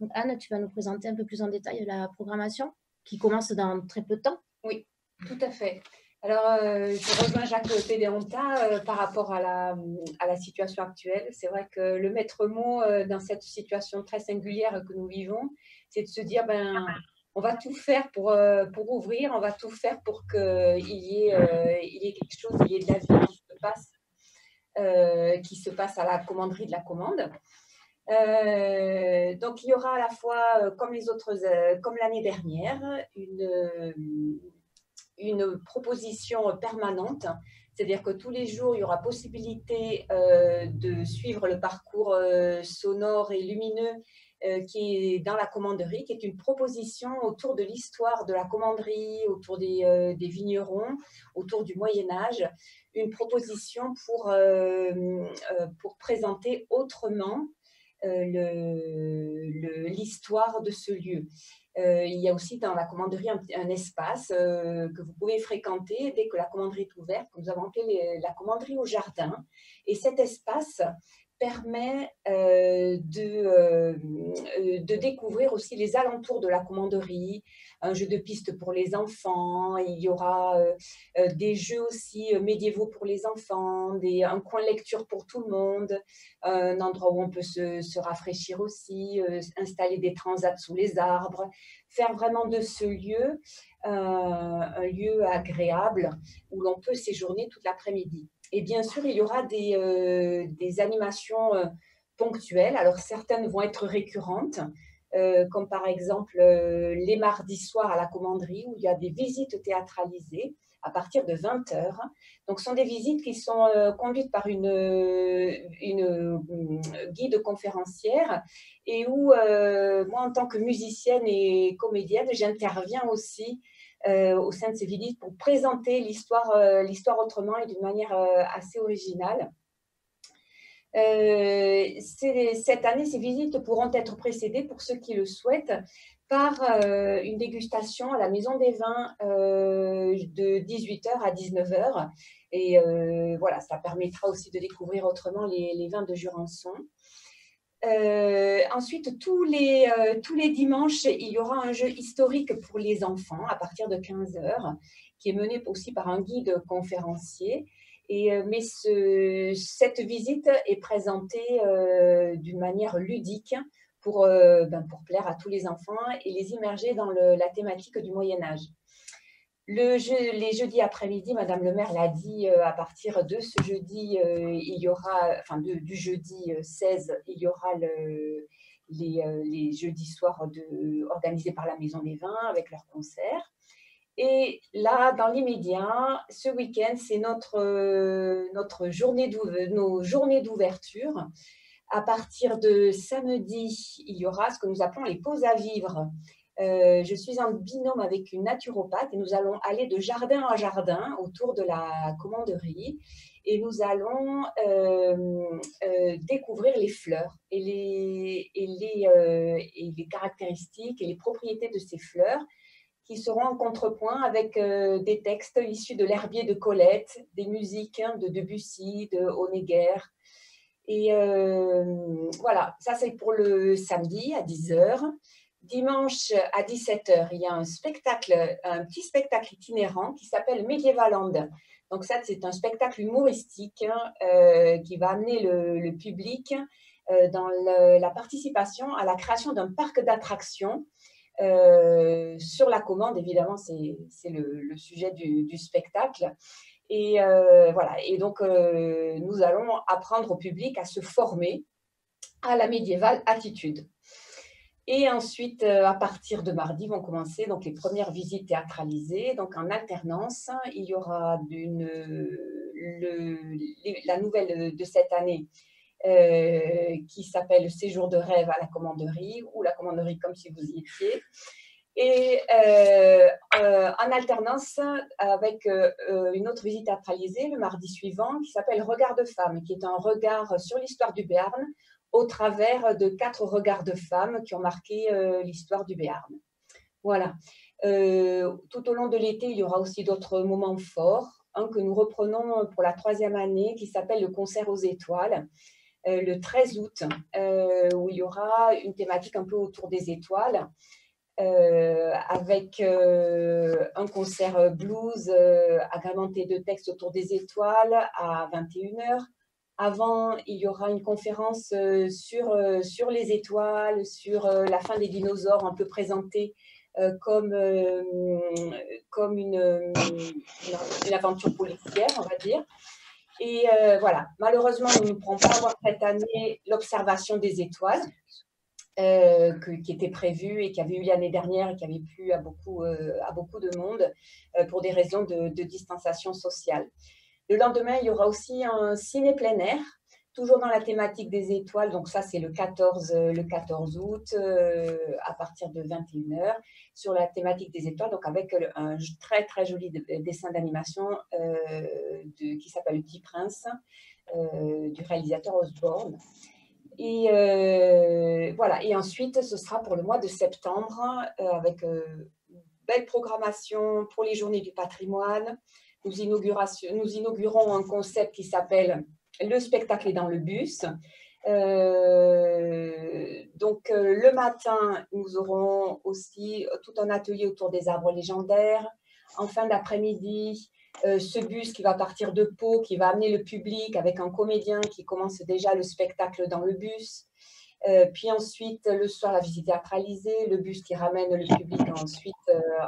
Donc Anne, tu vas nous présenter un peu plus en détail la programmation qui commence dans très peu de temps. Oui, tout à fait. Alors, je rejoins Jacques Pédéonta par rapport à la situation actuelle. C'est vrai que le maître mot dans cette situation très singulière que nous vivons, c'est de se dire, ben, on va tout faire pour ouvrir, on va tout faire pour il y ait quelque chose, il y ait de la vie qui se passe à la commanderie de la commande. Donc, il y aura à la fois, comme l'année dernière, une proposition permanente, c'est-à-dire que tous les jours, il y aura possibilité de suivre le parcours sonore et lumineux qui est dans la commanderie, qui est une proposition autour de l'histoire de la commanderie, autour des vignerons, autour du Moyen-Âge, une proposition pour présenter autrement l'histoire de ce lieu. Il y a aussi dans la commanderie un espace que vous pouvez fréquenter dès que la commanderie est ouverte, que nous avons appelé la commanderie au jardin. Et cet espace permet de découvrir aussi les alentours de la commanderie, un jeu de piste pour les enfants, il y aura des jeux aussi médiévaux pour les enfants, un coin lecture pour tout le monde, un endroit où on peut se rafraîchir aussi, installer des transats sous les arbres, faire vraiment de ce lieu un lieu agréable où l'on peut séjourner toute l'après-midi. Et bien sûr, il y aura des animations ponctuelles. Alors, certaines vont être récurrentes, comme par exemple les mardis soirs à la commanderie, où il y a des visites théâtralisées à partir de 20 heures. Donc, ce sont des visites qui sont conduites par une guide conférencière et où moi, en tant que musicienne et comédienne, j'interviens aussi au sein de ces visites pour présenter l'histoire autrement et d'une manière assez originale. Cette année, ces visites pourront être précédées, pour ceux qui le souhaitent, par une dégustation à la Maison des Vins de 18 h à 19 h. Et voilà, ça permettra aussi de découvrir autrement les vins de Jurançon. Ensuite, tous les dimanches, il y aura un jeu historique pour les enfants à partir de 15 h, qui est mené aussi par un guide conférencier. Mais cette visite est présentée d'une manière ludique pour plaire à tous les enfants et les immerger dans la thématique du Moyen-Âge. Les jeudis après-midi, Madame le maire l'a dit, à partir de ce jeudi, il y aura, enfin du jeudi 16, il y aura les jeudis soirs organisés par la Maison des Vins avec leurs concerts. Et là, dans l'immédiat, ce week-end, c'est nos journées d'ouverture. À partir de samedi, il y aura ce que nous appelons les pauses à vivre. Je suis en binôme avec une naturopathe et nous allons aller de jardin en jardin autour de la commanderie et nous allons découvrir les fleurs et les caractéristiques et les propriétés de ces fleurs qui seront en contrepoint avec des textes issus de l'herbier de Colette, des musiques de Debussy, de Honegger. Et voilà, ça c'est pour le samedi à 10 h. Dimanche à 17 h, il y a un petit spectacle itinérant qui s'appelle Medievaland. Donc ça, c'est un spectacle humoristique qui va amener le public dans la participation à la création d'un parc d'attractions sur la commande. Évidemment, c'est le sujet du spectacle. Et voilà. Et donc, nous allons apprendre au public à se former à la médiévale attitude. Et ensuite, à partir de mardi, vont commencer donc les premières visites théâtralisées. Donc, en alternance, il y aura la nouvelle de cette année qui s'appelle Séjour de rêve à la commanderie, ou la commanderie comme si vous y étiez. Et en alternance avec une autre visite théâtralisée le mardi suivant qui s'appelle Regard de femme, qui est un regard sur l'histoire du Béarn au travers de 4 regards de femmes qui ont marqué l'histoire du Béarn. Voilà. Tout au long de l'été, il y aura aussi d'autres moments forts. Un que nous reprenons pour la 3e année qui s'appelle le concert aux étoiles, le 13 août, où il y aura une thématique un peu autour des étoiles, avec un concert blues agrémenté de textes autour des étoiles à 21h. Avant, il y aura une conférence sur les étoiles, sur la fin des dinosaures, un peu présentée comme une aventure policière, on va dire. Et voilà, malheureusement, nous ne pourrons pas avoir cette année l'observation des étoiles qui était prévue et qui avait eu l'année dernière et qui avait plu à beaucoup de monde pour des raisons de distanciation sociale. Le lendemain, il y aura aussi un ciné plein air, toujours dans la thématique des étoiles. Donc ça, c'est le 14 août, à partir de 21h, sur la thématique des étoiles, donc avec un très, très joli dessin d'animation qui s'appelle Le Petit Prince, du réalisateur Osborne. Et voilà. Et ensuite, ce sera pour le mois de septembre, avec une belle programmation pour les Journées du patrimoine. Nous inaugurons un concept qui s'appelle « Le spectacle est dans le bus ». Donc, le matin, nous aurons aussi tout un atelier autour des arbres légendaires. En fin d'après-midi, ce bus qui va partir de Pau, qui va amener le public avec un comédien qui commence déjà le spectacle dans le bus. Puis ensuite, le soir, la visite théâtralisée, le bus qui ramène le public ensuite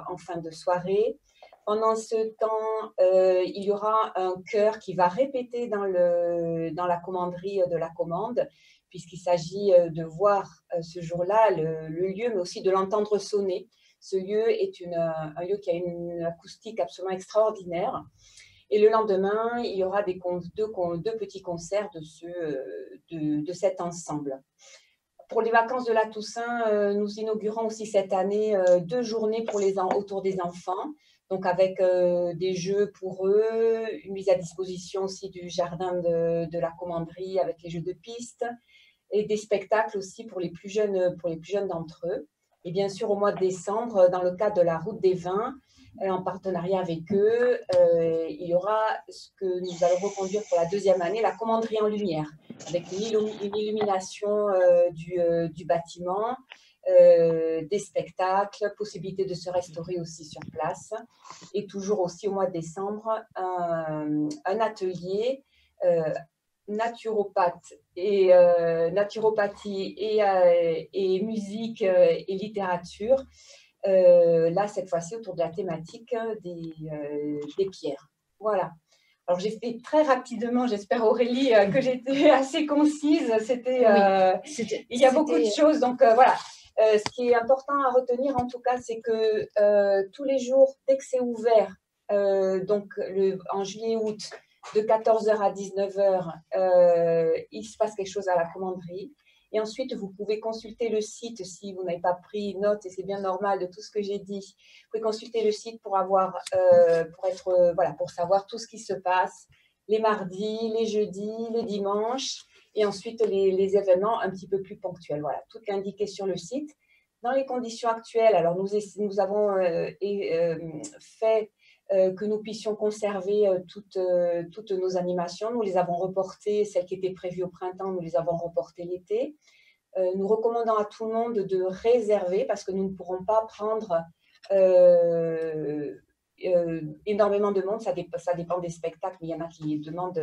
en fin de soirée. Pendant ce temps, il y aura un chœur qui va répéter dans la commanderie de la commande, puisqu'il s'agit de voir ce jour-là le lieu, mais aussi de l'entendre sonner. Ce lieu est un lieu qui a une acoustique absolument extraordinaire. Et le lendemain, il y aura deux petits concerts de cet ensemble. Pour les vacances de la Toussaint, nous inaugurons aussi cette année 2 journées autour des enfants, donc avec des jeux pour eux, une mise à disposition aussi du jardin de la commanderie avec les jeux de piste et des spectacles aussi pour les plus jeunes d'entre eux. Et bien sûr, au mois de décembre, dans le cadre de la Route des Vins, en partenariat avec eux, il y aura ce que nous allons reconduire pour la 2e année, la commanderie en lumière, avec une illumination du bâtiment, des spectacles, possibilité de se restaurer aussi sur place. Et toujours aussi au mois de décembre, un atelier naturopathie et musique et littérature. Là, cette fois-ci, autour de la thématique des pierres. Voilà. Alors, j'ai fait très rapidement, j'espère Aurélie, que j'étais assez concise. Il y a beaucoup de choses, donc voilà. Ce qui est important à retenir, en tout cas, c'est que tous les jours, dès que c'est ouvert, donc en juillet-août, de 14h à 19h, il se passe quelque chose à la commanderie. Et ensuite, vous pouvez consulter le site si vous n'avez pas pris note, et c'est bien normal de tout ce que j'ai dit. Vous pouvez consulter le site pour savoir tout ce qui se passe, les mardis, les jeudis, les dimanches, et ensuite les événements un petit peu plus ponctuels. Voilà, tout est indiqué sur le site. Dans les conditions actuelles, alors nous avons fait que nous puissions conserver toutes nos animations. Nous les avons reportées, celles qui étaient prévues au printemps, nous les avons reportées l'été. Nous recommandons à tout le monde de réserver parce que nous ne pourrons pas prendre énormément de monde. Ça dépend des spectacles, mais il y en a qui demandent,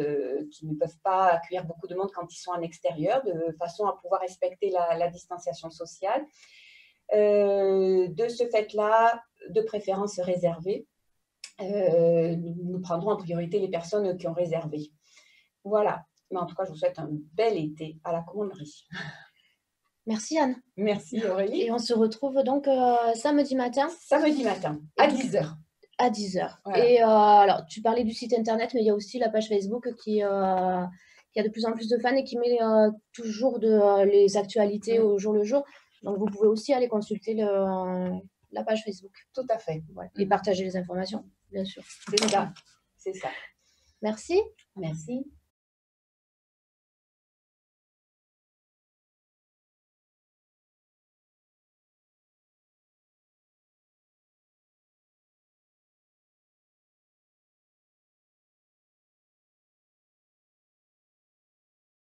qui ne peuvent pas accueillir beaucoup de monde quand ils sont en extérieur, de façon à pouvoir respecter la distanciation sociale. De ce fait-là, de préférence réservée. Nous prendrons en priorité les personnes qui ont réservé. Voilà. Mais en tout cas, je vous souhaite un bel été à la commanderie. Merci Anne. Merci Aurélie. Et on se retrouve donc samedi matin. Samedi matin, à 10h. À 10h. Voilà. Et alors, tu parlais du site internet, mais il y a aussi la page Facebook qui a de plus en plus de fans et qui met toujours les actualités au jour le jour. Donc, vous pouvez aussi aller consulter la page Facebook. Tout à fait. Voilà. Et partager les informations, bien sûr. C'est ça. C'est ça. Merci. Merci.